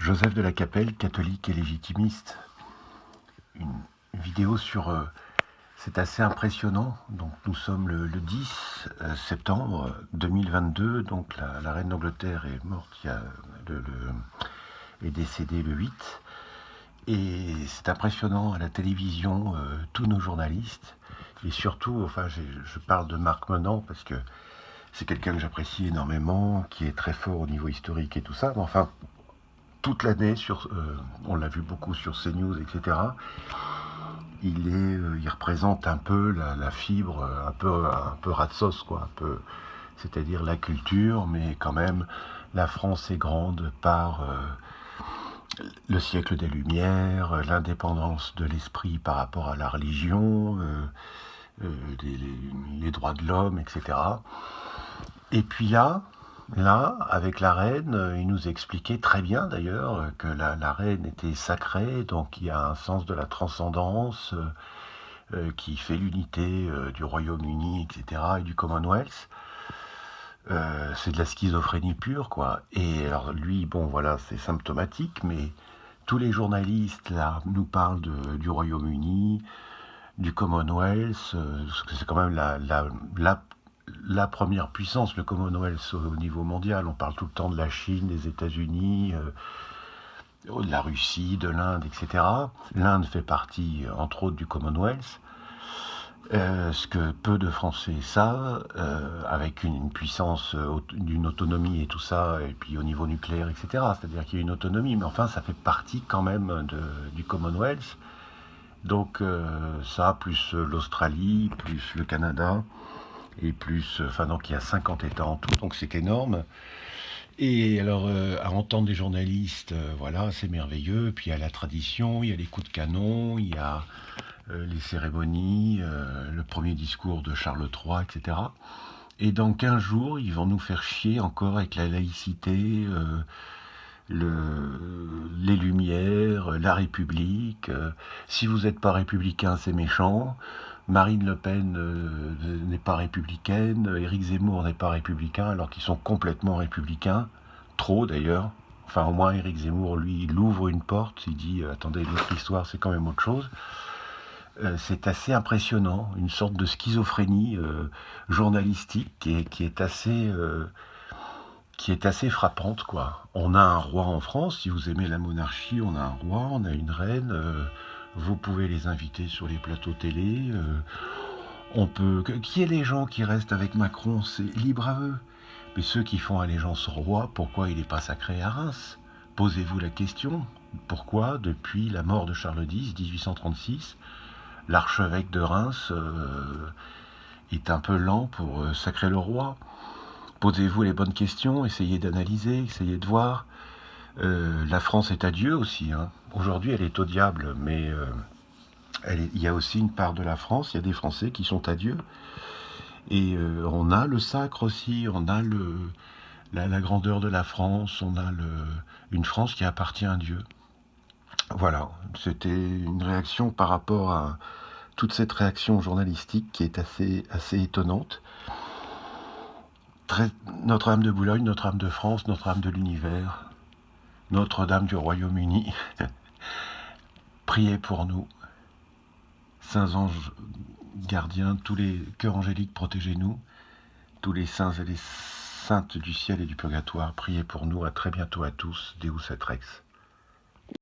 Joseph de la Capelle, catholique et légitimiste. Une vidéo sur... c'est assez impressionnant. Donc nous sommes le 10 septembre 2022. Donc la reine d'Angleterre est morte, est décédée le 8. Et c'est impressionnant à la télévision, tous nos journalistes. Et surtout, enfin je parle de Marc Menant parce que c'est quelqu'un que j'apprécie énormément, qui est très fort au niveau historique et tout ça. Mais enfin, toute l'année, on l'a vu beaucoup sur CNews, etc. Il représente un peu la fibre, un peu rat de sauce, quoi, c'est-à-dire la culture, mais quand même, la France est grande par le siècle des Lumières, l'indépendance de l'esprit par rapport à la religion, les droits de l'homme, etc. Et puis là, avec la reine, il nous expliquait très bien d'ailleurs que la reine était sacrée, donc il y a un sens de la transcendance qui fait l'unité du Royaume-Uni, etc., et du Commonwealth. C'est de la schizophrénie pure, quoi. Et alors lui, bon voilà, c'est symptomatique, mais tous les journalistes là nous parlent du Royaume-Uni, du Commonwealth, parce que c'est quand même la première puissance, le Commonwealth au niveau mondial. On parle tout le temps de la Chine, des États-Unis, de la Russie, de l'Inde, etc. L'Inde fait partie, entre autres, du Commonwealth. Ce que peu de Français savent, avec une puissance d'une autonomie et tout ça, et puis au niveau nucléaire, etc. C'est-à-dire qu'il y a une autonomie, mais enfin, ça fait partie quand même du Commonwealth. Donc ça, plus l'Australie, plus le Canada, et plus, enfin donc il y a 50 États en tout, donc c'est énorme. Et alors à entendre des journalistes, voilà, c'est merveilleux. Puis il y a la tradition, il y a les coups de canon, il y a les cérémonies, le premier discours de Charles III, etc. Et dans 15 jours, ils vont nous faire chier encore avec la laïcité, les Lumières, la République. Si vous n'êtes pas républicain, c'est méchant. Marine Le Pen n'est pas républicaine. Éric Zemmour n'est pas républicain, alors qu'ils sont complètement républicains. Trop d'ailleurs. Enfin, au moins, Éric Zemmour, lui, il ouvre une porte. Il dit attendez, notre histoire, c'est quand même autre chose. C'est assez impressionnant. Une sorte de schizophrénie journalistique qui est assez frappante, quoi. On a un roi en France, si vous aimez la monarchie, on a un roi, on a une reine, vous pouvez les inviter sur les plateaux télé, qui est les gens qui restent avec Macron, c'est libre à eux. Mais ceux qui font allégeance au roi, pourquoi il n'est pas sacré à Reims? Posez-vous la question. Pourquoi, depuis la mort de Charles X, 1836, l'archevêque de Reims est un peu lent pour sacrer le roi? Posez-vous les bonnes questions, essayez d'analyser, essayez de voir. La France est à Dieu aussi, hein. Aujourd'hui, elle est au diable, mais il y a aussi une part de la France, il y a des Français qui sont à Dieu. Et on a le sacre aussi, on a la grandeur de la France, on a une France qui appartient à Dieu. Voilà, c'était une réaction par rapport à toute cette réaction journalistique qui est assez étonnante. Notre-Dame de Boulogne, Notre-Dame de France, Notre-Dame de l'univers, Notre-Dame du Royaume-Uni, priez pour nous. Saints anges gardiens, tous les cœurs angéliques, protégez-nous. Tous les saints et les saintes du ciel et du purgatoire, priez pour nous. À très bientôt à tous. Deus et Rex.